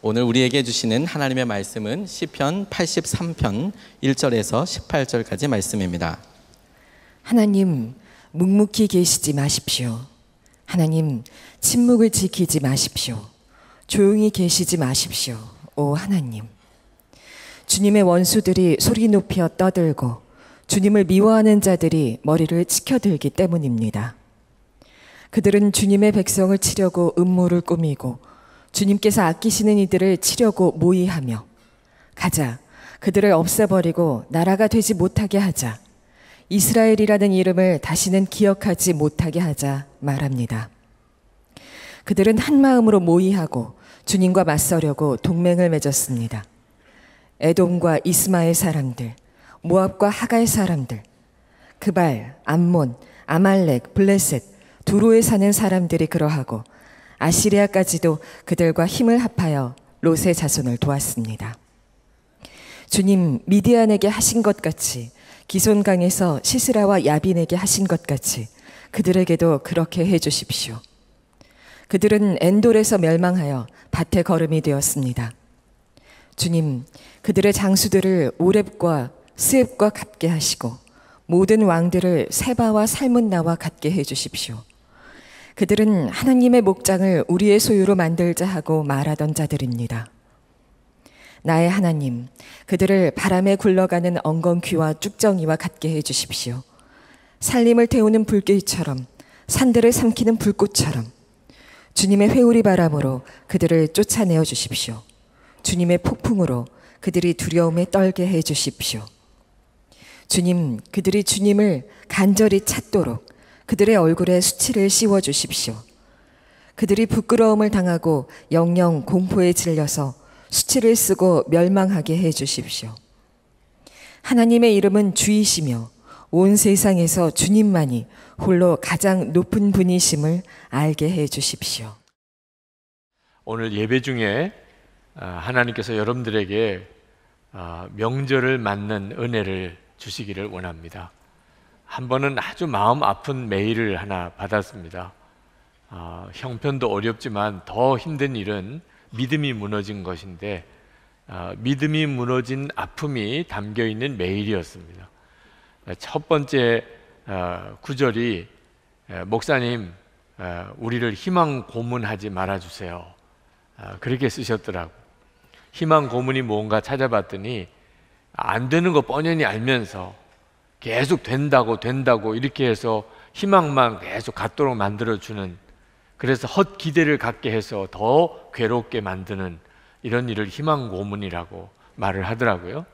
오늘 우리에게 주시는 하나님의 말씀은 시편 83편 1절에서 18절까지 말씀입니다. 하나님, 묵묵히 계시지 마십시오. 하나님, 침묵을 지키지 마십시오. 조용히 계시지 마십시오. 오 하나님, 주님의 원수들이 소리 높여 떠들고 주님을 미워하는 자들이 머리를 치켜들기 때문입니다. 그들은 주님의 백성을 치려고 음모를 꾸미고 주님께서 아끼시는 이들을 치려고 모의하며, 가자, 그들을 없애버리고 나라가 되지 못하게 하자, 이스라엘이라는 이름을 다시는 기억하지 못하게 하자 말합니다. 그들은 한 마음으로 모의하고 주님과 맞서려고 동맹을 맺었습니다. 에돔과 이스마엘 사람들, 모압과 하갈 사람들, 그발, 암몬, 아말렉, 블레셋, 두로에 사는 사람들이 그러하고 아시리아까지도 그들과 힘을 합하여 롯의 자손을 도왔습니다. 주님, 미디안에게 하신 것 같이, 기손강에서 시스라와 야빈에게 하신 것 같이 그들에게도 그렇게 해주십시오. 그들은 엔돌에서 멸망하여 밭에 거름이 되었습니다. 주님, 그들의 장수들을 오렙과 스엡과 같게 하시고 모든 왕들을 세바와 살문나와 같게 해주십시오. 그들은 하나님의 목장을 우리의 소유로 만들자 하고 말하던 자들입니다. 나의 하나님, 그들을 바람에 굴러가는 엉겅퀴와 쭉정이와 같게 해주십시오. 살림을 태우는 불길처럼, 산들을 삼키는 불꽃처럼 주님의 회오리 바람으로 그들을 쫓아내어 주십시오. 주님의 폭풍으로 그들이 두려움에 떨게 해주십시오. 주님, 그들이 주님을 간절히 찾도록 그들의 얼굴에 수치를 씌워주십시오. 그들이 부끄러움을 당하고 영영 공포에 질려서 수치를 쓰고 멸망하게 해주십시오. 하나님의 이름은 주이시며 온 세상에서 주님만이 홀로 가장 높은 분이심을 알게 해주십시오. 오늘 예배 중에 하나님께서 여러분들에게 명절을 맞는 은혜를 주시기를 원합니다. 한 번은 아주 마음 아픈 메일을 하나 받았습니다. 형편도 어렵지만 더 힘든 일은 믿음이 무너진 것인데, 믿음이 무너진 아픔이 담겨있는 메일이었습니다. 첫 번째 구절이 목사님, 우리를 희망 고문하지 말아주세요. 그렇게 쓰셨더라고요. 희망 고문이 뭔가 찾아봤더니 안 되는 거 뻔히 알면서 계속 된다고 이렇게 해서 희망만 계속 갖도록 만들어주는, 그래서 헛 기대를 갖게 해서 더 괴롭게 만드는 이런 일을 희망 고문이라고 말을 하더라고요.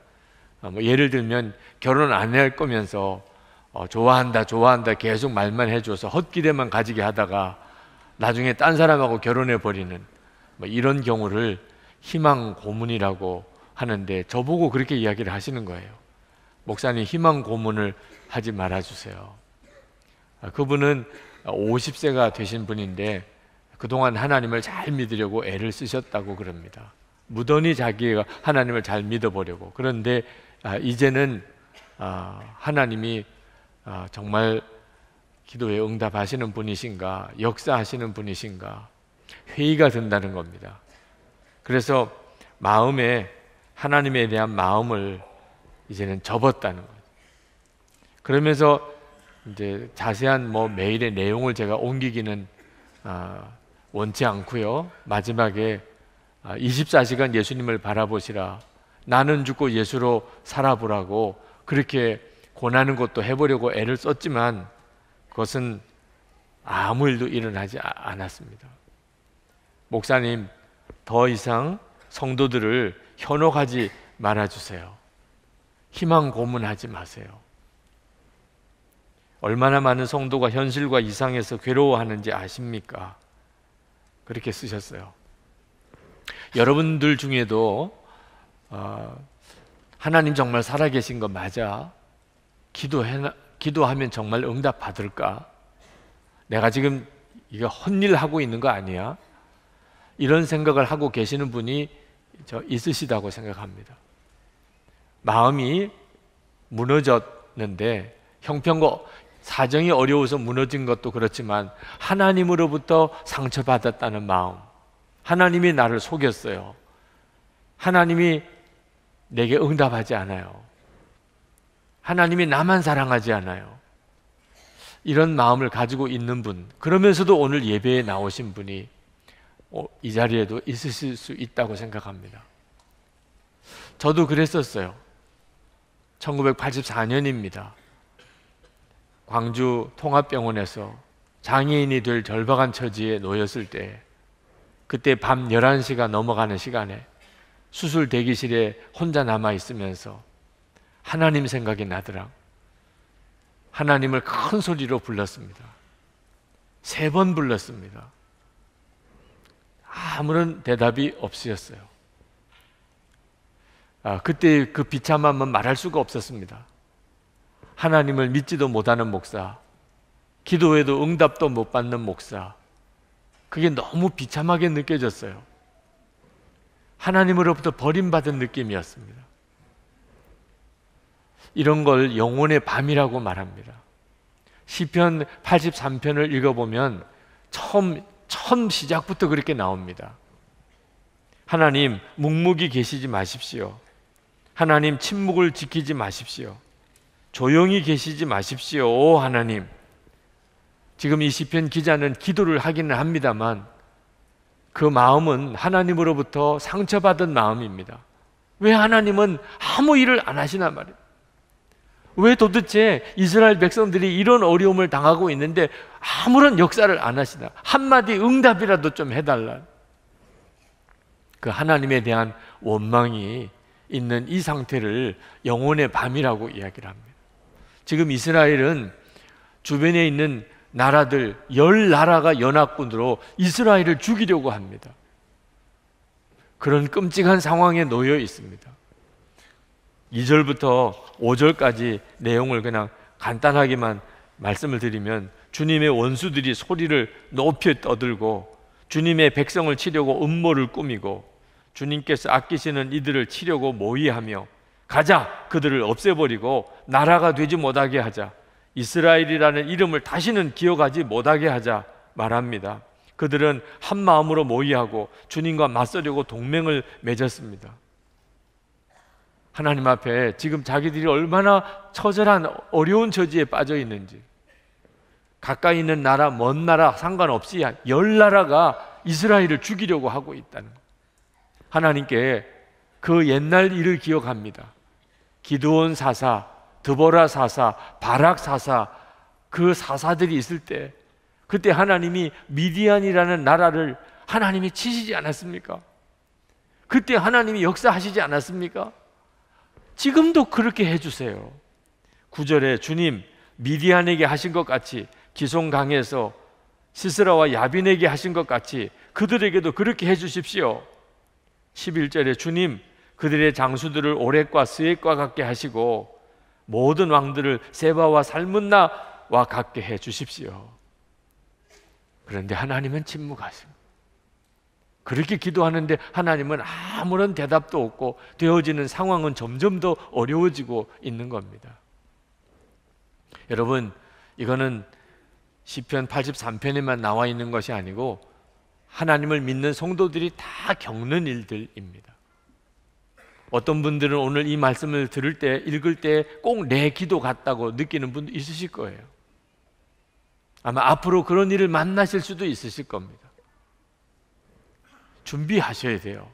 예를 들면 결혼 안 할 거면서 좋아한다 계속 말만 해줘서 헛 기대만 가지게 하다가 나중에 딴 사람하고 결혼해 버리는 이런 경우를 희망 고문이라고 하는데, 저보고 그렇게 이야기를 하시는 거예요. 목사님, 희망 고문을 하지 말아주세요. 그분은 50세가 되신 분인데 그동안 하나님을 잘 믿으려고 애를 쓰셨다고 그럽니다. 무던히 자기가 하나님을 잘 믿어보려고. 그런데 이제는 하나님이 정말 기도에 응답하시는 분이신가, 역사하시는 분이신가 회의가 든다는 겁니다. 그래서 마음에 하나님에 대한 마음을 이제는 접었다는 거죠. 그러면서 이제 자세한 메일의 내용을 제가 옮기기는 원치 않고요. 마지막에 24시간 예수님을 바라보시라, 나는 죽고 예수로 살아보라고 그렇게 권하는 것도 해보려고 애를 썼지만 그것은 아무 일도 일어나지 않았습니다. 목사님, 더 이상 성도들을 현혹하지 말아주세요. 희망 고문하지 마세요. 얼마나 많은 성도가 현실과 이상해서 괴로워하는지 아십니까? 그렇게 쓰셨어요. 여러분들 중에도 하나님 정말 살아계신 거 맞아? 기도하면 정말 응답 받을까? 내가 지금 이거 헛일 하고 있는 거 아니야? 이런 생각을 하고 계시는 분이 있으시다고 생각합니다. 마음이 무너졌는데, 형편과 사정이 어려워서 무너진 것도 그렇지만 하나님으로부터 상처받았다는 마음, 하나님이 나를 속였어요, 하나님이 내게 응답하지 않아요. 하나님이 나만 사랑하지 않아요. 이런 마음을 가지고 있는 분, 그러면서도 오늘 예배에 나오신 분이 이 자리에도 있으실 수 있다고 생각합니다. 저도 그랬었어요. 1984년입니다. 광주 통합병원에서 장애인이 될 절박한 처지에 놓였을 때, 그때 밤 11시가 넘어가는 시간에 수술 대기실에 혼자 남아 있으면서 하나님 생각이 나더라. 하나님을 큰 소리로 불렀습니다. 3번 불렀습니다. 아무런 대답이 없으셨어요. 그때 그 비참함은 말할 수가 없었습니다. 하나님을 믿지도 못하는 목사, 기도해도 응답도 못 받는 목사, 그게 너무 비참하게 느껴졌어요. 하나님으로부터 버림받은 느낌이었습니다. 이런 걸 영혼의 밤이라고 말합니다. 시편 83편을 읽어보면 처음 시작부터 그렇게 나옵니다. 하나님, 묵묵히 계시지 마십시오. 하나님, 침묵을 지키지 마십시오. 조용히 계시지 마십시오. 오 하나님. 지금 이 시편 기자는 기도를 하기는 합니다만 그 마음은 하나님으로부터 상처받은 마음입니다. 왜 하나님은 아무 일을 안 하시나 말이에요. 왜 도대체 이스라엘 백성들이 이런 어려움을 당하고 있는데 아무런 역사를 안 하시나? 한마디 응답이라도 좀 해달라. 그 하나님에 대한 원망이 있는 이 상태를 영혼의 밤이라고 이야기를 합니다. 지금 이스라엘은 주변에 있는 나라들 10나라가 연합군으로 이스라엘을 죽이려고 합니다. 그런 끔찍한 상황에 놓여 있습니다. 2절부터 5절까지 내용을 그냥 간단하게만 말씀을 드리면, 주님의 원수들이 소리를 높이 떠들고 주님의 백성을 치려고 음모를 꾸미고 주님께서 아끼시는 이들을 치려고 모의하며, 가자, 그들을 없애버리고 나라가 되지 못하게 하자, 이스라엘이라는 이름을 다시는 기억하지 못하게 하자 말합니다. 그들은 한 마음으로 모의하고 주님과 맞서려고 동맹을 맺었습니다. 하나님 앞에 지금 자기들이 얼마나 처절한 어려운 처지에 빠져 있는지, 가까이 있는 나라, 먼 나라 상관없이 10나라가 이스라엘을 죽이려고 하고 있다는 거예요. 하나님께 그 옛날 일을 기억합니다. 기드온 사사, 드보라 사사, 바락 사사, 그 사사들이 있을 때, 그때 하나님이 미디안이라는 나라를 하나님이 치시지 않았습니까? 그때 하나님이 역사하시지 않았습니까? 지금도 그렇게 해주세요. 9절에 주님, 미디안에게 하신 것 같이, 기송강에서 시스라와 야빈에게 하신 것 같이 그들에게도 그렇게 해주십시오. 11절에 주님, 그들의 장수들을 오렉과 스웩과 같게 하시고 모든 왕들을 세바와 살문나와 같게 해주십시오. 그런데 하나님은 침묵하십니다. 그렇게 기도하는데 하나님은 아무런 대답도 없고 되어지는 상황은 점점 더 어려워지고 있는 겁니다. 여러분, 이거는 시편 83편에만 나와 있는 것이 아니고 하나님을 믿는 성도들이 다 겪는 일들입니다. 어떤 분들은 오늘 이 말씀을 들을 때, 읽을 때 꼭 내 기도 같다고 느끼는 분도 있으실 거예요. 아마 앞으로 그런 일을 만나실 수도 있으실 겁니다. 준비하셔야 돼요.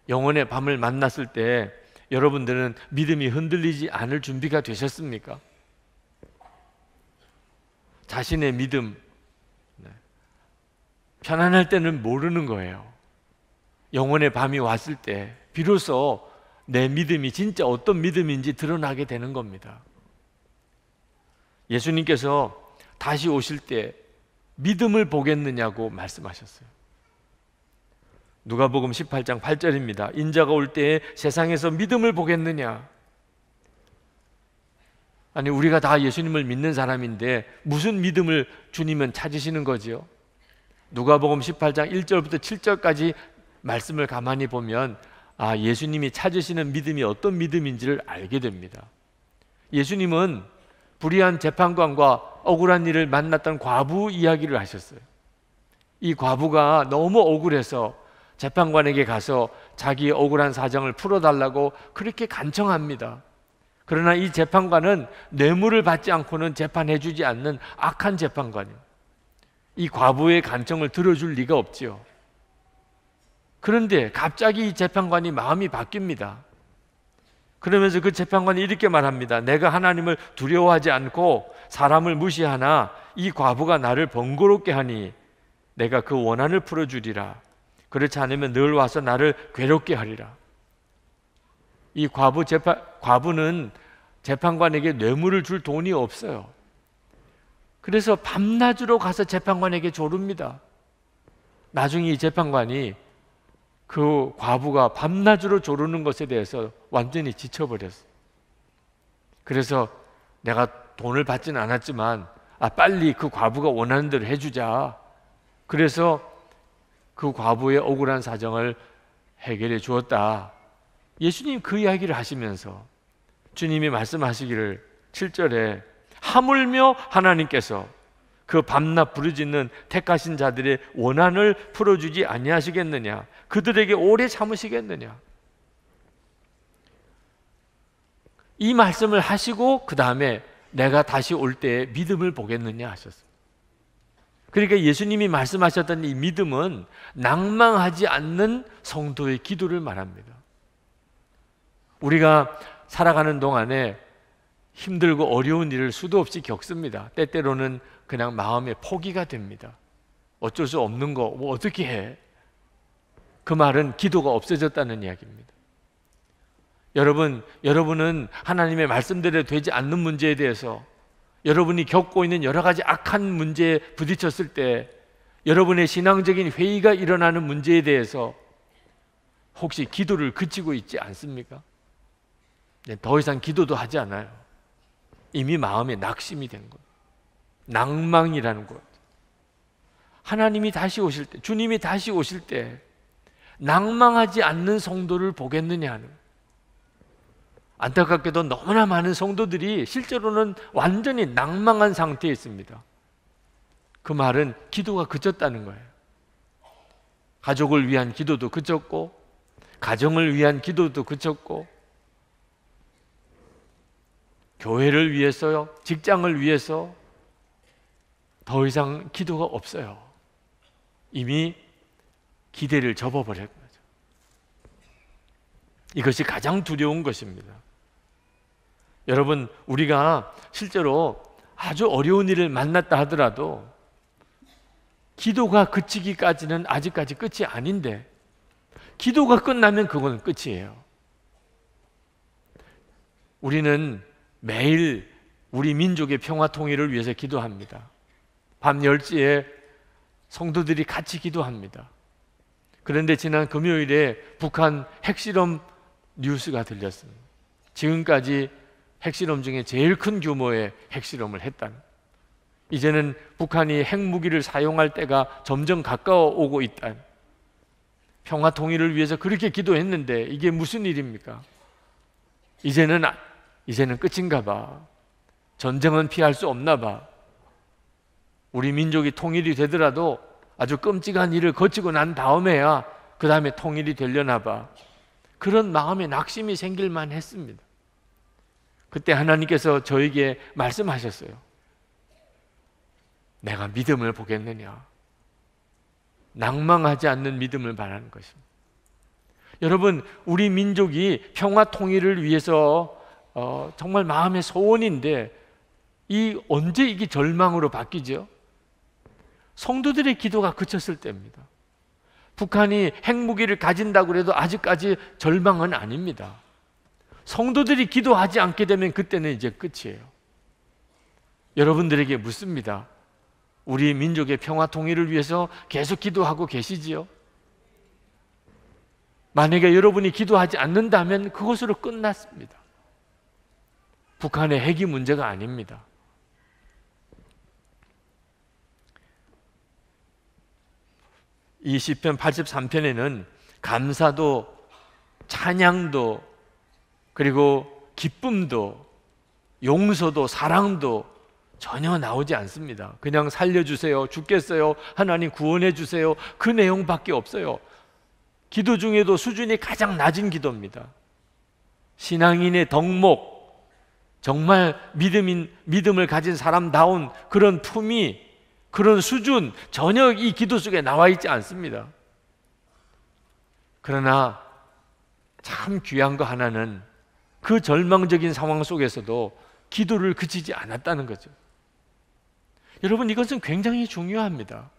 영혼의 밤을 만났을 때 여러분들은 믿음이 흔들리지 않을 준비가 되셨습니까? 자신의 믿음, 편안할 때는 모르는 거예요. 영혼의 밤이 왔을 때 비로소 내 믿음이 진짜 어떤 믿음인지 드러나게 되는 겁니다. 예수님께서 다시 오실 때 믿음을 보겠느냐고 말씀하셨어요. 누가복음 18장 8절입니다. 인자가 올 때에 세상에서 믿음을 보겠느냐? 아니, 우리가 다 예수님을 믿는 사람인데 무슨 믿음을 주님은 찾으시는 거지요? 누가복음 18장 1절부터 7절까지 말씀을 가만히 보면 예수님이 찾으시는 믿음이 어떤 믿음인지를 알게 됩니다. 예수님은 불의한 재판관과 억울한 일을 만났던 과부 이야기를 하셨어요. 이 과부가 너무 억울해서 재판관에게 가서 자기의 억울한 사정을 풀어달라고 그렇게 간청합니다. 그러나 이 재판관은 뇌물을 받지 않고는 재판해주지 않는 악한 재판관이에요. 이 과부의 간청을 들어줄 리가 없지요. 그런데 갑자기 이 재판관이 마음이 바뀝니다. 그러면서 그 재판관이 이렇게 말합니다. 내가 하나님을 두려워하지 않고 사람을 무시하나 이 과부가 나를 번거롭게 하니 내가 그 원한을 풀어주리라. 그렇지 않으면 늘 와서 나를 괴롭게 하리라. 이 과부는 재판관에게 뇌물을 줄 돈이 없어요. 그래서 밤낮으로 가서 재판관에게 조릅니다. 나중에 이 재판관이 그 과부가 밤낮으로 조르는 것에 대해서 완전히 지쳐버렸어요. 그래서 내가 돈을 받지는 않았지만 빨리 그 과부가 원하는 대로 해주자. 그래서 그 과부의 억울한 사정을 해결해 주었다. 예수님 그 이야기를 하시면서 주님이 말씀하시기를 7절에 하물며 하나님께서 그 밤낮 부르짖는 택하신 자들의 원한을 풀어주지 아니하시겠느냐, 그들에게 오래 참으시겠느냐. 이 말씀을 하시고 그 다음에 내가 다시 올 때에 믿음을 보겠느냐 하셨습니다. 그러니까 예수님이 말씀하셨던 이 믿음은 낭망하지 않는 성도의 기도를 말합니다. 우리가 살아가는 동안에 힘들고 어려운 일을 수도 없이 겪습니다. 때때로는 그냥 마음의 포기가 됩니다. 어쩔 수 없는 거 뭐 어떻게 해? 그 말은 기도가 없어졌다는 이야기입니다. 여러분은 하나님의 말씀대로 되지 않는 문제에 대해서, 여러분이 겪고 있는 여러 가지 악한 문제에 부딪혔을 때, 여러분의 신앙적인 회의가 일어나는 문제에 대해서 혹시 기도를 그치고 있지 않습니까? 더 이상 기도도 하지 않아요. 이미 마음에 낙심이 된 것, 낭망이라는 것. 하나님이 다시 오실 때, 주님이 다시 오실 때 낭망하지 않는 성도를 보겠느냐 하는. 안타깝게도 너무나 많은 성도들이 실제로는 완전히 낭망한 상태에 있습니다. 그 말은 기도가 그쳤다는 거예요. 가족을 위한 기도도 그쳤고, 가정을 위한 기도도 그쳤고, 교회를 위해서요, 직장을 위해서 더 이상 기도가 없어요. 이미 기대를 접어버린 거죠. 이것이 가장 두려운 것입니다. 여러분, 우리가 실제로 아주 어려운 일을 만났다 하더라도 기도가 그치기까지는 아직까지 끝이 아닌데, 기도가 끝나면 그건 끝이에요. 우리는 매일 우리 민족의 평화 통일을 위해서 기도합니다. 밤 10시에 성도들이 같이 기도합니다. 그런데 지난 금요일에 북한 핵실험 뉴스가 들렸습니다. 지금까지 핵실험 중에 제일 큰 규모의 핵실험을 했다는. 이제는 북한이 핵무기를 사용할 때가 점점 가까워 오고 있다는. 평화 통일을 위해서 그렇게 기도했는데 이게 무슨 일입니까? 이제는 끝인가 봐. 전쟁은 피할 수 없나 봐. 우리 민족이 통일이 되더라도 아주 끔찍한 일을 거치고 난 다음에야 그 다음에 통일이 되려나 봐. 그런 마음에 낙심이 생길만 했습니다. 그때 하나님께서 저에게 말씀하셨어요. 내가 믿음을 보겠느냐. 낭망하지 않는 믿음을 바라는 것입니다. 여러분, 우리 민족이 평화 통일을 위해서 정말 마음의 소원인데 언제 이게 절망으로 바뀌죠? 성도들의 기도가 그쳤을 때입니다. 북한이 핵무기를 가진다고 해도 아직까지 절망은 아닙니다. 성도들이 기도하지 않게 되면 그때는 이제 끝이에요. 여러분들에게 묻습니다. 우리 민족의 평화 통일을 위해서 계속 기도하고 계시지요? 만약에 여러분이 기도하지 않는다면 그것으로 끝났습니다. 북한의 핵이 문제가 아닙니다. 이 시편 83편에는 감사도 찬양도 그리고 기쁨도 용서도 사랑도 전혀 나오지 않습니다. 그냥 살려주세요, 죽겠어요, 하나님 구원해 주세요, 그 내용밖에 없어요. 기도 중에도 수준이 가장 낮은 기도입니다. 신앙인의 덕목, 정말 믿음을 가진 사람다운 그런 품위, 그런 수준 전혀 이 기도 속에 나와 있지 않습니다. 그러나 참 귀한 거 하나는 그 절망적인 상황 속에서도 기도를 그치지 않았다는 거죠. 여러분, 이것은 굉장히 중요합니다.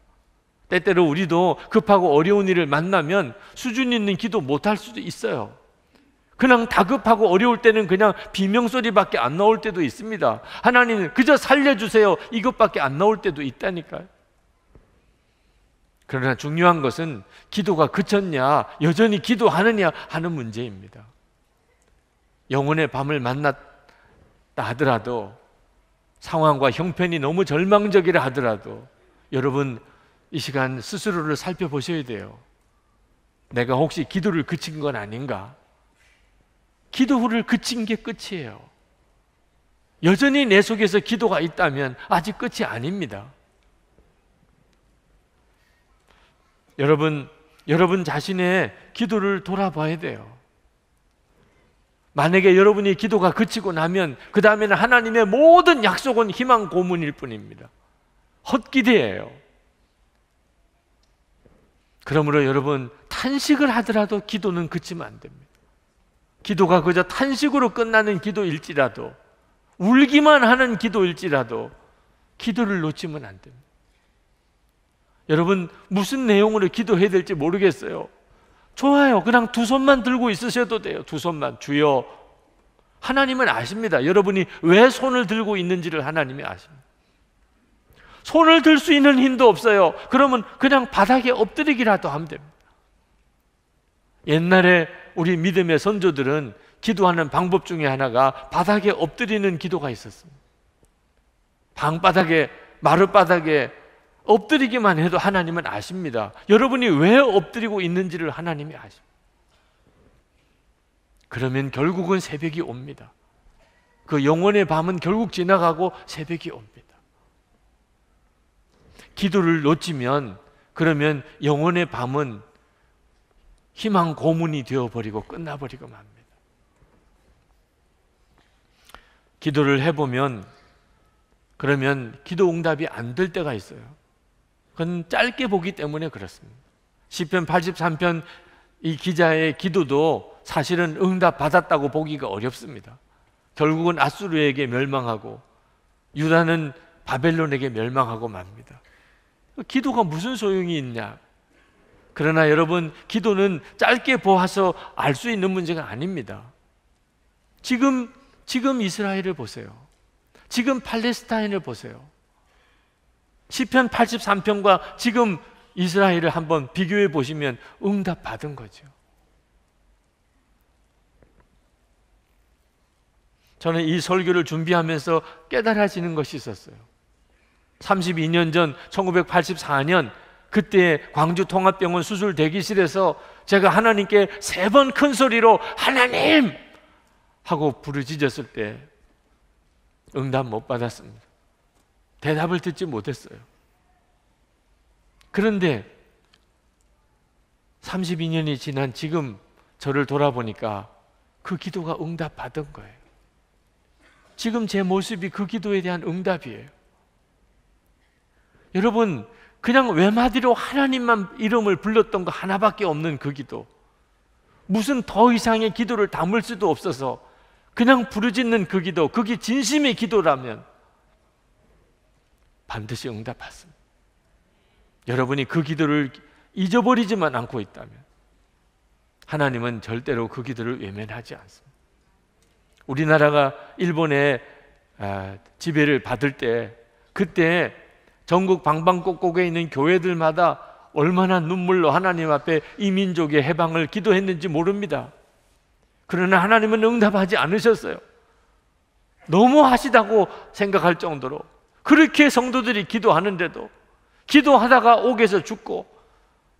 때때로 우리도 급하고 어려운 일을 만나면 수준 있는 기도 못할 수도 있어요. 그냥 다급하고 어려울 때는 그냥 비명소리밖에 안 나올 때도 있습니다. 하나님 그저 살려주세요 이것밖에 안 나올 때도 있다니까요. 그러나 중요한 것은 기도가 그쳤냐, 여전히 기도하느냐 하는 문제입니다. 영혼의 밤을 만났다 하더라도, 상황과 형편이 너무 절망적이라 하더라도 여러분 이 시간 스스로를 살펴보셔야 돼요. 내가 혹시 기도를 그친 건 아닌가? 기도를 그친 게 끝이에요. 여전히 내 속에서 기도가 있다면 아직 끝이 아닙니다. 여러분 자신의 기도를 돌아봐야 돼요. 만약에 여러분이 기도가 그치고 나면 그 다음에는 하나님의 모든 약속은 희망 고문일 뿐입니다. 헛기대예요. 그러므로 여러분, 탄식을 하더라도 기도는 그치면 안 됩니다. 기도가 그저 탄식으로 끝나는 기도일지라도, 울기만 하는 기도일지라도 기도를 놓치면 안 됩니다. 여러분, 무슨 내용으로 기도해야 될지 모르겠어요. 좋아요. 그냥 두 손만 들고 있으셔도 돼요. 두 손만. 주여. 하나님은 아십니다. 여러분이 왜 손을 들고 있는지를 하나님이 아십니다. 손을 들 수 있는 힘도 없어요. 그러면 그냥 바닥에 엎드리기라도 하면 됩니다. 옛날에 우리 믿음의 선조들은 기도하는 방법 중에 하나가 바닥에 엎드리는 기도가 있었습니다. 방바닥에, 마룻바닥에 엎드리기만 해도 하나님은 아십니다. 여러분이 왜 엎드리고 있는지를 하나님이 아십니다. 그러면 결국은 새벽이 옵니다. 그 영혼의 밤은 결국 지나가고 새벽이 옵니다. 기도를 놓치면 그러면 영혼의 밤은 희망 고문이 되어버리고 끝나버리고 맙니다. 기도를 해보면 그러면 기도 응답이 안 될 때가 있어요. 그건 짧게 보기 때문에 그렇습니다. 시편 83편 이 기자의 기도도 사실은 응답 받았다고 보기가 어렵습니다. 결국은 아수르에게 멸망하고 유다는 바벨론에게 멸망하고 맙니다. 기도가 무슨 소용이 있냐? 그러나 여러분, 기도는 짧게 보아서 알 수 있는 문제가 아닙니다. 지금 이스라엘을 보세요. 지금 팔레스타인을 보세요. 시편 83편과 지금 이스라엘을 한번 비교해 보시면 응답 받은 거죠. 저는 이 설교를 준비하면서 깨달아지는 것이 있었어요. 32년 전 1984년 그때 광주통합병원 수술 대기실에서 제가 하나님께 3번 큰 소리로 하나님! 하고 부르짖었을 때 응답 못 받았습니다. 대답을 듣지 못했어요. 그런데 32년이 지난 지금 저를 돌아보니까 그 기도가 응답 받은 거예요. 지금 제 모습이 그 기도에 대한 응답이에요. 여러분, 그냥 외마디로 하나님만 이름을 불렀던 거 하나밖에 없는 그 기도, 무슨 더 이상의 기도를 담을 수도 없어서 그냥 부르짖는 그 기도, 그게 진심의 기도라면 반드시 응답받습니다. 여러분이 그 기도를 잊어버리지만 않고 있다면 하나님은 절대로 그 기도를 외면하지 않습니다. 우리나라가 일본의 지배를 받을 때 그때 전국 방방곡곡에 있는 교회들마다 얼마나 눈물로 하나님 앞에 이 민족의 해방을 기도했는지 모릅니다. 그러나 하나님은 응답하지 않으셨어요. 너무 하시다고 생각할 정도로 그렇게 성도들이 기도하는데도 기도하다가 옥에서 죽고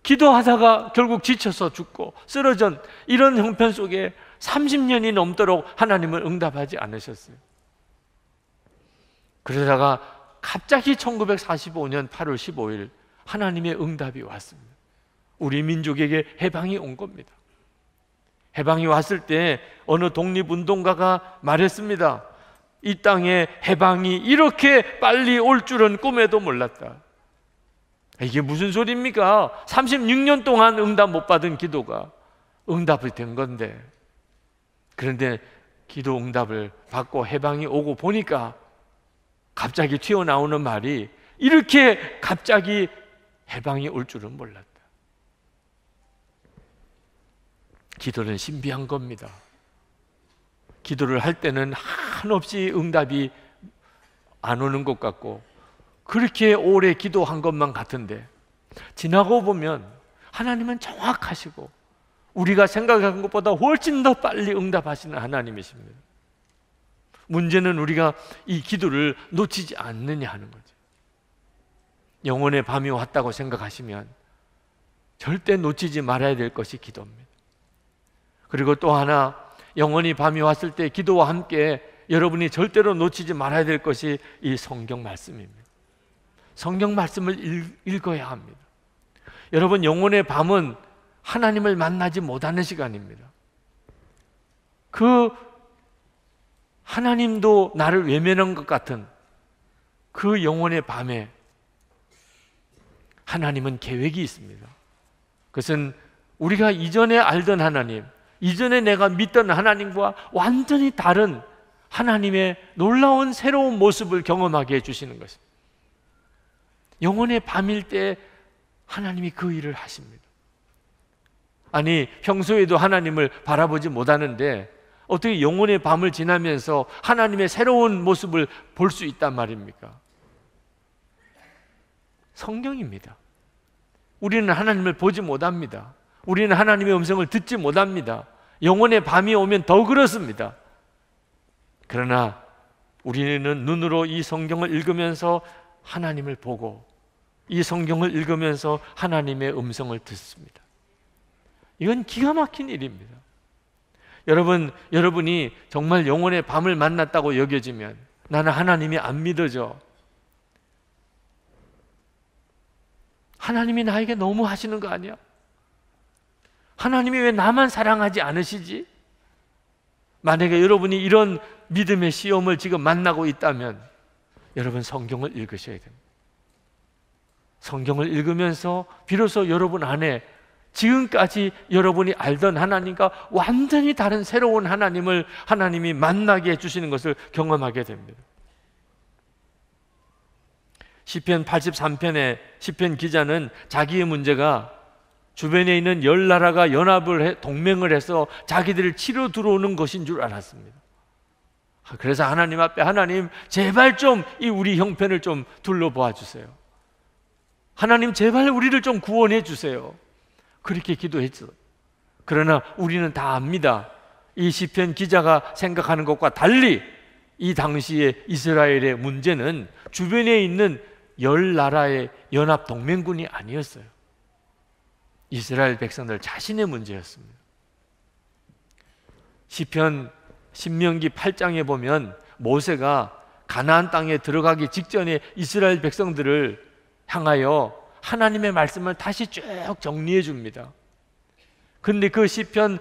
기도하다가 결국 지쳐서 죽고 쓰러진 이런 형편 속에 30년이 넘도록 하나님은 응답하지 않으셨어요. 그러다가 갑자기 1945년 8월 15일 하나님의 응답이 왔습니다. 우리 민족에게 해방이 온 겁니다. 해방이 왔을 때 어느 독립운동가가 말했습니다. 이 땅에 해방이 이렇게 빨리 올 줄은 꿈에도 몰랐다. 이게 무슨 소리입니까? 36년 동안 응답 못 받은 기도가 응답이 된 건데, 그런데 기도 응답을 받고 해방이 오고 보니까 갑자기 튀어나오는 말이 이렇게 갑자기 해방이 올 줄은 몰랐다. 기도는 신비한 겁니다. 기도를 할 때는 한없이 응답이 안 오는 것 같고 그렇게 오래 기도한 것만 같은데 지나고 보면 하나님은 정확하시고 우리가 생각한 것보다 훨씬 더 빨리 응답하시는 하나님이십니다. 문제는 우리가 이 기도를 놓치지 않느냐 하는 거죠. 영혼의 밤이 왔다고 생각하시면 절대 놓치지 말아야 될 것이 기도입니다. 그리고 또 하나, 영원히 밤이 왔을 때 기도와 함께 여러분이 절대로 놓치지 말아야 될 것이 이 성경 말씀입니다. 성경 말씀을 읽어야 합니다. 여러분, 영혼의 밤은 하나님을 만나지 못하는 시간입니다. 그 하나님도 나를 외면한 것 같은 그 영혼의 밤에 하나님은 계획이 있습니다. 그것은 우리가 이전에 알던 하나님, 이전에 내가 믿던 하나님과 완전히 다른 하나님의 놀라운 새로운 모습을 경험하게 해주시는 것입니다. 영혼의 밤일 때 하나님이 그 일을 하십니다. 아니, 평소에도 하나님을 바라보지 못하는데 어떻게 영혼의 밤을 지나면서 하나님의 새로운 모습을 볼 수 있단 말입니까? 성경입니다. 우리는 하나님을 보지 못합니다. 우리는 하나님의 음성을 듣지 못합니다. 영혼의 밤이 오면 더 그렇습니다. 그러나 우리는 눈으로 이 성경을 읽으면서 하나님을 보고 이 성경을 읽으면서 하나님의 음성을 듣습니다. 이건 기가 막힌 일입니다. 여러분이 정말 영혼의 밤을 만났다고 여겨지면 나는 하나님이 안 믿어져. 하나님이 나에게 너무 하시는 거 아니야? 하나님이 왜 나만 사랑하지 않으시지? 만약에 여러분이 이런 믿음의 시험을 지금 만나고 있다면 여러분 성경을 읽으셔야 됩니다. 성경을 읽으면서 비로소 여러분 안에 지금까지 여러분이 알던 하나님과 완전히 다른 새로운 하나님을 하나님이 만나게 해주시는 것을 경험하게 됩니다. 시편 83편의 시편 기자는 자기의 문제가 주변에 있는 열 나라가 동맹을 해서 자기들을 치러 들어오는 것인 줄 알았습니다. 그래서 하나님 앞에, 하나님 제발 좀 이 우리 형편을 좀 둘러보아 주세요. 하나님 제발 우리를 좀 구원해 주세요. 그렇게 기도했죠. 그러나 우리는 다 압니다. 이 시편 기자가 생각하는 것과 달리 이 당시에 이스라엘의 문제는 주변에 있는 열 나라의 연합 동맹군이 아니었어요. 이스라엘 백성들 자신의 문제였습니다. 시편 신명기 8장에 보면 모세가 가나안 땅에 들어가기 직전에 이스라엘 백성들을 향하여 하나님의 말씀을 다시 쭉 정리해 줍니다. 그런데 그 시편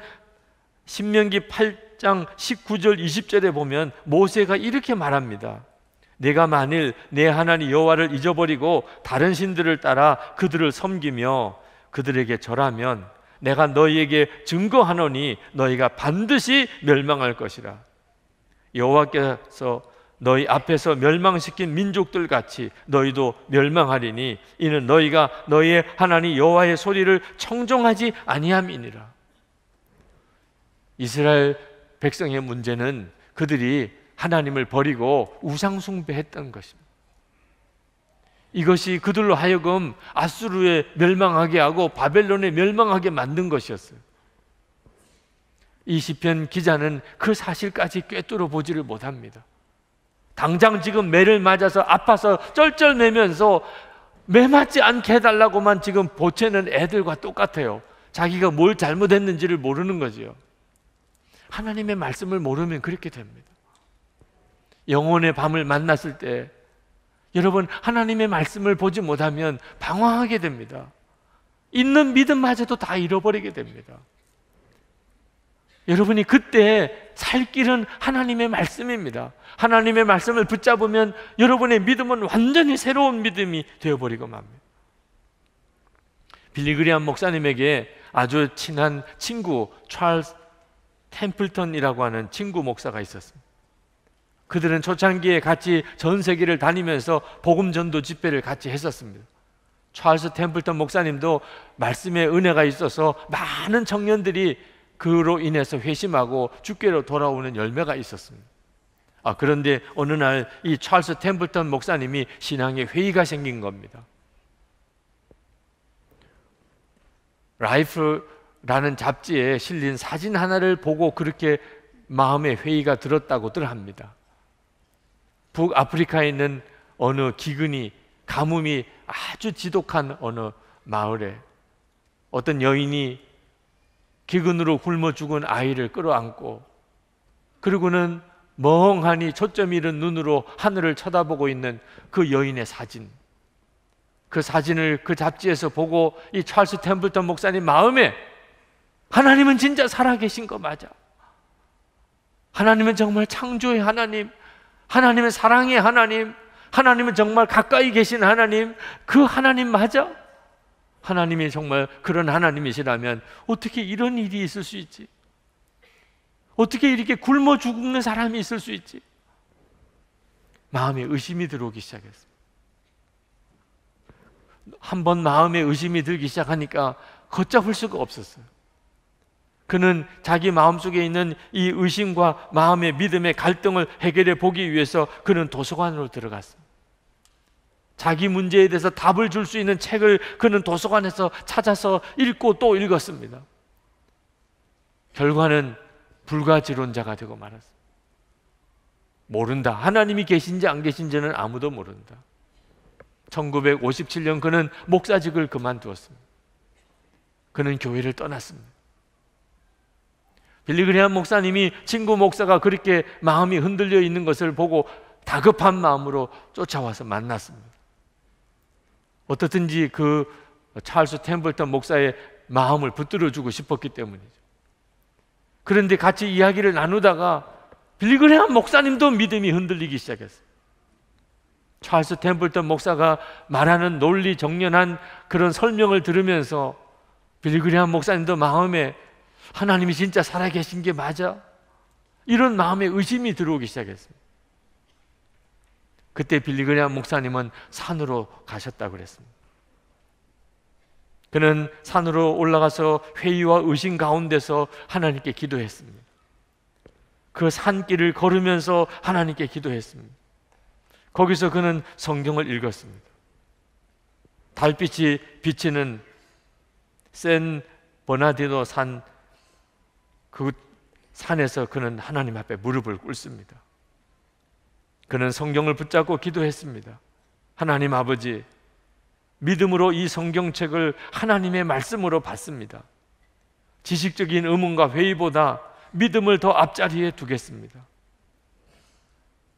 신명기 8장 19절 20절에 보면 모세가 이렇게 말합니다. 내가 만일 내 하나님 여호와를 잊어버리고 다른 신들을 따라 그들을 섬기며 그들에게 절하면 내가 너희에게 증거하노니 너희가 반드시 멸망할 것이라. 여호와께서 너희 앞에서 멸망시킨 민족들 같이 너희도 멸망하리니 이는 너희가 너희의 하나님 여호와의 소리를 청종하지 아니함이니라. 이스라엘 백성의 문제는 그들이 하나님을 버리고 우상 숭배했던 것입니다. 이것이 그들로 하여금 아수르에 멸망하게 하고 바벨론에 멸망하게 만든 것이었어요. 이 시편 기자는 그 사실까지 꿰뚫어 보지를 못합니다. 당장 지금 매를 맞아서 아파서 쩔쩔매면서 매 맞지 않게 해달라고만 지금 보채는 애들과 똑같아요. 자기가 뭘 잘못했는지를 모르는 거지요. 하나님의 말씀을 모르면 그렇게 됩니다. 영혼의 밤을 만났을 때 여러분 하나님의 말씀을 보지 못하면 방황하게 됩니다. 있는 믿음마저도 다 잃어버리게 됩니다. 여러분이 그때 살 길은 하나님의 말씀입니다. 하나님의 말씀을 붙잡으면 여러분의 믿음은 완전히 새로운 믿음이 되어버리고 맙니다. 빌리 그레이엄 목사님에게 아주 친한 친구 찰스 템플턴이라고 하는 친구 목사가 있었습니다. 그들은 초창기에 같이 전 세계를 다니면서 복음 전도 집회를 같이 했었습니다. 찰스 템플턴 목사님도 말씀의 은혜가 있어서 많은 청년들이 그로 인해서 회심하고 주께로 돌아오는 열매가 있었습니다. 그런데 어느 날 이 찰스 템플턴 목사님이 신앙에 회의가 생긴 겁니다. 라이프라는 잡지에 실린 사진 하나를 보고 그렇게 마음의 회의가 들었다고들 합니다. 북아프리카에 있는 어느 기근이, 가뭄이 아주 지독한 어느 마을에 어떤 여인이 기근으로 굶어 죽은 아이를 끌어안고, 그리고는 멍하니 초점 잃은 눈으로 하늘을 쳐다보고 있는 그 여인의 사진, 그 사진을 그 잡지에서 보고 이 찰스 템플턴 목사님 마음에 하나님은 진짜 살아계신 거 맞아, 하나님은 정말 창조의 하나님, 하나님은 사랑의 하나님, 하나님은 정말 가까이 계신 하나님, 그 하나님 맞아? 하나님이 정말 그런 하나님이시라면 어떻게 이런 일이 있을 수 있지? 어떻게 이렇게 굶어 죽는 사람이 있을 수 있지? 마음에 의심이 들어오기 시작했습니다. 한번 마음에 의심이 들기 시작하니까 걷잡을 수가 없었어요. 그는 자기 마음속에 있는 이 의심과 마음의 믿음의 갈등을 해결해 보기 위해서 그는 도서관으로 들어갔습니다. 자기 문제에 대해서 답을 줄 수 있는 책을 그는 도서관에서 찾아서 읽고 또 읽었습니다. 결과는 불가지론자가 되고 말았습니다. 모른다. 하나님이 계신지 안 계신지는 아무도 모른다. 1957년 그는 목사직을 그만두었습니다. 그는 교회를 떠났습니다. 빌리 그레이엄 목사님이 친구 목사가 그렇게 마음이 흔들려 있는 것을 보고 다급한 마음으로 쫓아와서 만났습니다. 어떻든지 그 찰스 템플턴 목사의 마음을 붙들어주고 싶었기 때문이죠. 그런데 같이 이야기를 나누다가 빌리 그레이엄 목사님도 믿음이 흔들리기 시작했어요. 찰스 템플턴 목사가 말하는 논리 정연한 그런 설명을 들으면서 빌리 그레이엄 목사님도 마음에 하나님이 진짜 살아계신 게 맞아? 이런 마음에 의심이 들어오기 시작했습니다. 그때 빌리 그레이엄 목사님은 산으로 가셨다고 그랬습니다. 그는 산으로 올라가서 회의와 의심 가운데서 하나님께 기도했습니다. 그 산길을 걸으면서 하나님께 기도했습니다. 거기서 그는 성경을 읽었습니다. 달빛이 비치는 샌 버나디노 산, 그 산에서 그는 하나님 앞에 무릎을 꿇습니다. 그는 성경을 붙잡고 기도했습니다. 하나님 아버지, 믿음으로 이 성경책을 하나님의 말씀으로 받습니다. 지식적인 의문과 회의보다 믿음을 더 앞자리에 두겠습니다.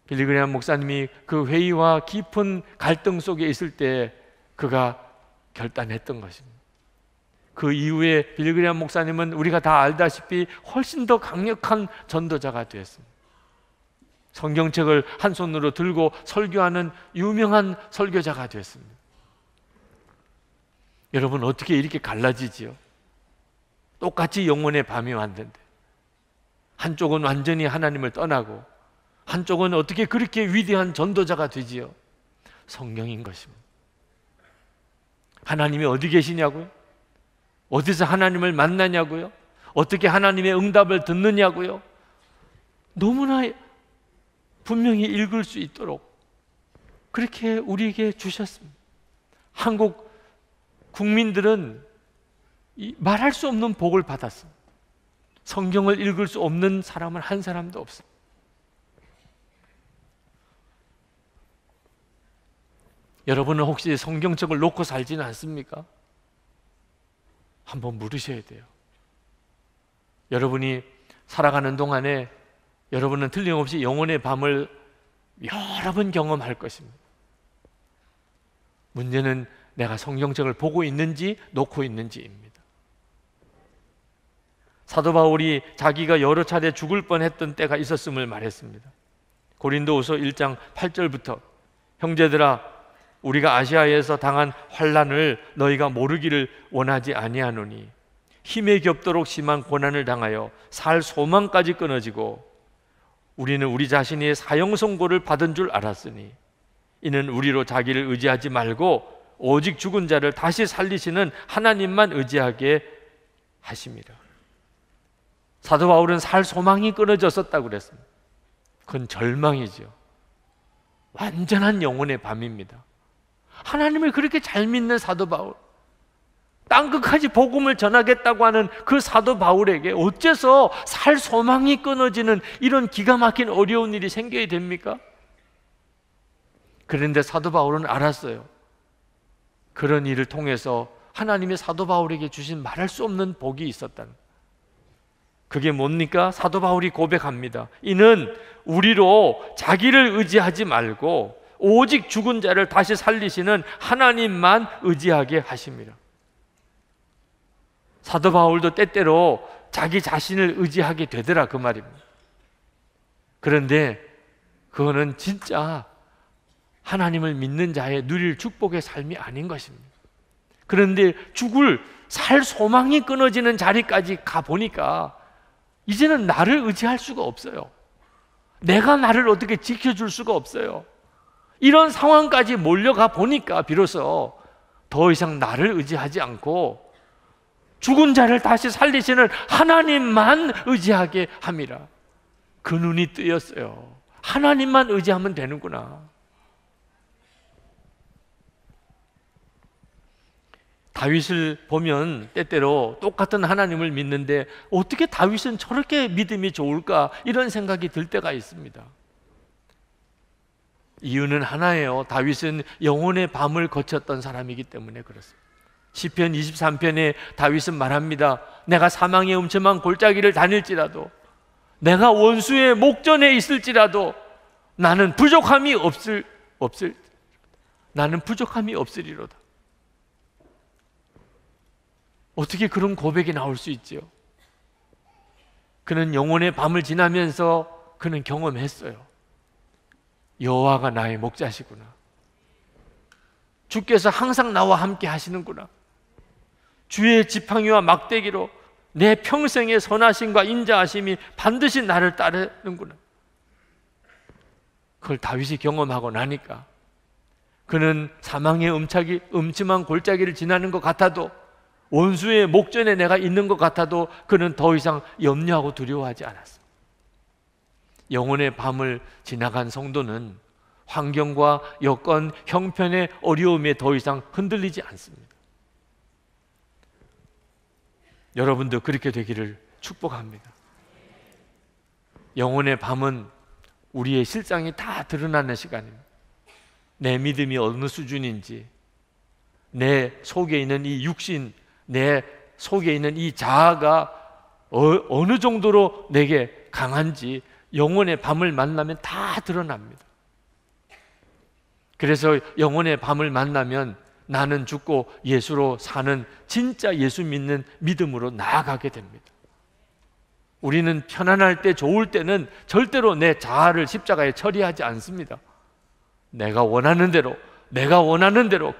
빌리 그레이엄 목사님이 그 회의와 깊은 갈등 속에 있을 때 그가 결단했던 것입니다. 그 이후에 빌리 그레이엄 목사님은 우리가 다 알다시피 훨씬 더 강력한 전도자가 되었습니다. 성경책을 한 손으로 들고 설교하는 유명한 설교자가 되었습니다. 여러분, 어떻게 이렇게 갈라지지요? 똑같이 영혼의 밤이 왔는데 한쪽은 완전히 하나님을 떠나고 한쪽은 어떻게 그렇게 위대한 전도자가 되지요? 성경인 것입니다. 하나님이 어디 계시냐고요? 어디서 하나님을 만나냐고요? 어떻게 하나님의 응답을 듣느냐고요? 너무나 분명히 읽을 수 있도록 그렇게 우리에게 주셨습니다. 한국 국민들은 말할 수 없는 복을 받았습니다. 성경을 읽을 수 없는 사람은 한 사람도 없습니다. 여러분은 혹시 성경책을 놓고 살지는 않습니까? 한번 물으셔야 돼요. 여러분이 살아가는 동안에 여러분은 틀림없이 영혼의 밤을 여러 번 경험할 것입니다. 문제는 내가 성경책을 보고 있는지 놓고 있는지입니다. 사도 바울이 자기가 여러 차례 죽을 뻔했던 때가 있었음을 말했습니다. 고린도후서 1장 8절부터 형제들아 우리가 아시아에서 당한 환난을 너희가 모르기를 원하지 아니하노니 힘에 겹도록 심한 고난을 당하여 살 소망까지 끊어지고 우리는 우리 자신이 사형 선고를 받은 줄 알았으니 이는 우리로 자기를 의지하지 말고 오직 죽은 자를 다시 살리시는 하나님만 의지하게 하심이라. 사도 바울은 살 소망이 끊어졌었다고 그랬습니다. 그건 절망이죠. 완전한 영혼의 밤입니다. 하나님을 그렇게 잘 믿는 사도 바울, 땅끝까지 복음을 전하겠다고 하는 그 사도 바울에게 어째서 살 소망이 끊어지는 이런 기가 막힌 어려운 일이 생겨야 됩니까? 그런데 사도 바울은 알았어요. 그런 일을 통해서 하나님의 사도 바울에게 주신 말할 수 없는 복이 있었다는. 그게 뭡니까? 사도 바울이 고백합니다. 이는 우리로 자기를 의지하지 말고 오직 죽은 자를 다시 살리시는 하나님만 의지하게 하심이라. 사도 바울도 때때로 자기 자신을 의지하게 되더라 그 말입니다. 그런데 그거는 진짜 하나님을 믿는 자의 누릴 축복의 삶이 아닌 것입니다. 그런데 살 소망이 끊어지는 자리까지 가보니까 이제는 나를 의지할 수가 없어요. 내가 나를 어떻게 지켜줄 수가 없어요. 이런 상황까지 몰려가 보니까 비로소 더 이상 나를 의지하지 않고 죽은 자를 다시 살리시는 하나님만 의지하게 함이라. 그 눈이 뜨였어요. 하나님만 의지하면 되는구나. 다윗을 보면 때때로 똑같은 하나님을 믿는데 어떻게 다윗은 저렇게 믿음이 좋을까 이런 생각이 들 때가 있습니다. 이유는 하나예요. 다윗은 영혼의 밤을 거쳤던 사람이기 때문에 그렇습니다. 시편 23편에 다윗은 말합니다. 내가 사망의 음침한 골짜기를 다닐지라도 내가 원수의 목전에 있을지라도 나는 부족함이 없으리로다. 어떻게 그런 고백이 나올 수 있지요? 그는 영혼의 밤을 지나면서 그는 경험했어요. 여호와가 나의 목자시구나. 주께서 항상 나와 함께 하시는구나. 주의 지팡이와 막대기로 내 평생의 선하심과 인자하심이 반드시 나를 따르는구나. 그걸 다윗이 경험하고 나니까 그는 사망의 음침한 골짜기를 지나는 것 같아도 원수의 목전에 내가 있는 것 같아도 그는 더 이상 염려하고 두려워하지 않았어. 영혼의 밤을 지나간 성도는 환경과 여건, 형편의 어려움에 더 이상 흔들리지 않습니다. 여러분도 그렇게 되기를 축복합니다. 영혼의 밤은 우리의 실상이 다 드러나는 시간입니다. 내 믿음이 어느 수준인지, 내 속에 있는 이 육신, 내 속에 있는 이 자아가 어느 정도로 내게 강한지 영혼의 밤을 만나면 다 드러납니다. 그래서 영혼의 밤을 만나면 나는 죽고 예수로 사는 진짜 예수 믿는 믿음으로 나아가게 됩니다. 우리는 편안할 때, 좋을 때는 절대로 내 자아를 십자가에 처리하지 않습니다. 내가 원하는 대로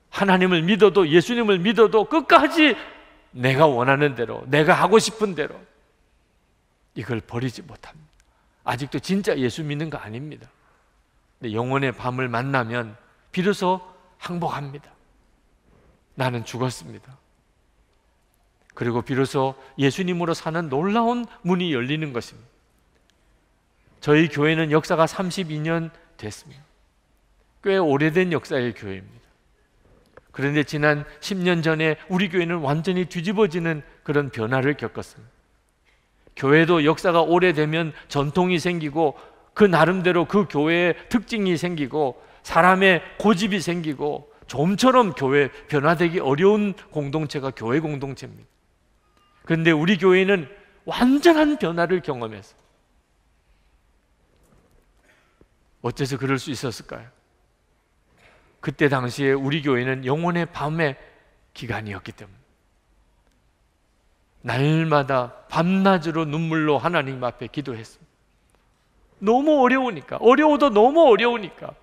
하나님을 믿어도, 예수님을 믿어도 끝까지 내가 원하는 대로, 내가 하고 싶은 대로 이걸 버리지 못합니다. 아직도 진짜 예수 믿는 거 아닙니다. 근데 영혼의 밤을 만나면 비로소 항복합니다. 나는 죽었습니다. 그리고 비로소 예수님으로 사는 놀라운 문이 열리는 것입니다. 저희 교회는 역사가 32년 됐습니다. 꽤 오래된 역사의 교회입니다. 그런데 지난 10년 전에 우리 교회는 완전히 뒤집어지는 그런 변화를 겪었습니다. 교회도 역사가 오래되면 전통이 생기고 그 나름대로 그 교회의 특징이 생기고 사람의 고집이 생기고 좀처럼 교회 변화되기 어려운 공동체가 교회 공동체입니다. 그런데 우리 교회는 완전한 변화를 경험했어요. 어째서 그럴 수 있었을까요? 그때 당시에 우리 교회는 영혼의 밤의 기간이었기 때문에 날마다 밤낮으로 눈물로 하나님 앞에 기도했습니다. 너무 어려우니까, 어려워도 너무 어려우니까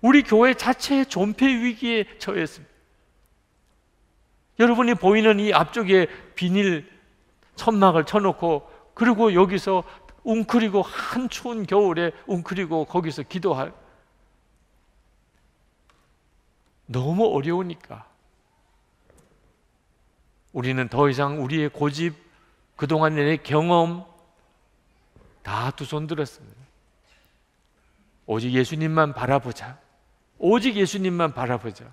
우리 교회 자체의 존폐 위기에 처했습니다. 여러분이 보이는 이 앞쪽에 비닐 천막을 쳐놓고, 그리고 여기서 웅크리고, 한 추운 겨울에 웅크리고 거기서 기도할, 너무 어려우니까 우리는 더 이상 우리의 고집, 그동안 내 경험 다 두 손 들었습니다. 오직 예수님만 바라보자. 오직 예수님만 바라보자.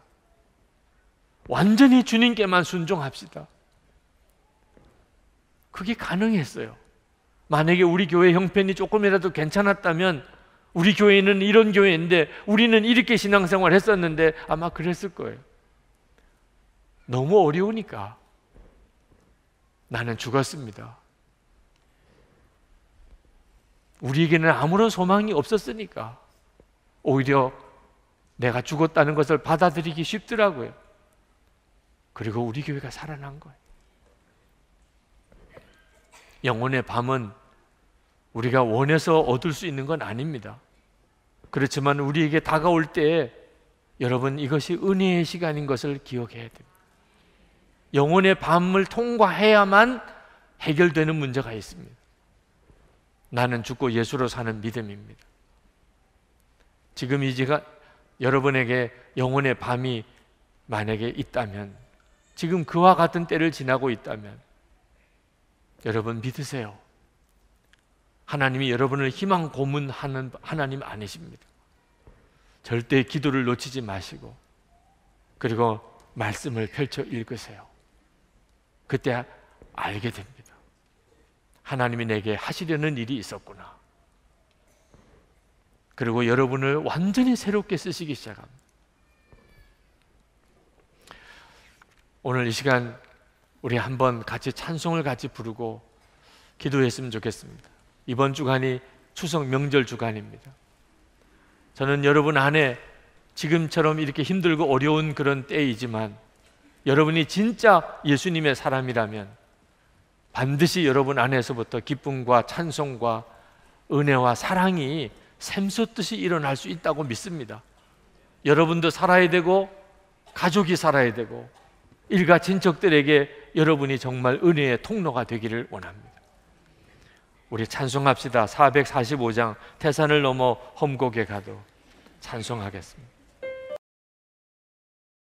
완전히 주님께만 순종합시다. 그게 가능했어요. 만약에 우리 교회 형편이 조금이라도 괜찮았다면, 우리 교회는 이런 교회인데 우리는 이렇게 신앙생활 했었는데 아마 그랬을 거예요. 너무 어려우니까 나는 죽었습니다. 우리에게는 아무런 소망이 없었으니까 오히려 내가 죽었다는 것을 받아들이기 쉽더라고요. 그리고 우리 교회가 살아난 거예요. 영혼의 밤은 우리가 원해서 얻을 수 있는 건 아닙니다. 그렇지만 우리에게 다가올 때 여러분, 이것이 은혜의 시간인 것을 기억해야 됩니다. 영혼의 밤을 통과해야만 해결되는 문제가 있습니다. 나는 죽고 예수로 사는 믿음입니다. 지금 이제가 여러분에게 영혼의 밤이 만약에 있다면, 지금 그와 같은 때를 지나고 있다면 여러분 믿으세요. 하나님이 여러분을 희망 고문하는 하나님 아니십니다. 절대 기도를 놓치지 마시고, 그리고 말씀을 펼쳐 읽으세요. 그때 알게 됩니다. 하나님이 내게 하시려는 일이 있었구나. 그리고 여러분을 완전히 새롭게 쓰시기 시작합니다. 오늘 이 시간 우리 한번 같이 찬송을 같이 부르고 기도했으면 좋겠습니다. 이번 주간이 추석 명절 주간입니다. 저는 여러분 안에 지금처럼 이렇게 힘들고 어려운 그런 때이지만, 여러분이 진짜 예수님의 사람이라면 반드시 여러분 안에서부터 기쁨과 찬송과 은혜와 사랑이 샘솟듯이 일어날 수 있다고 믿습니다. 여러분도 살아야 되고, 가족이 살아야 되고, 일가 친척들에게 여러분이 정말 은혜의 통로가 되기를 원합니다. 우리 찬송합시다. 445장 태산을 넘어 험곡에 가도 찬송하겠습니다.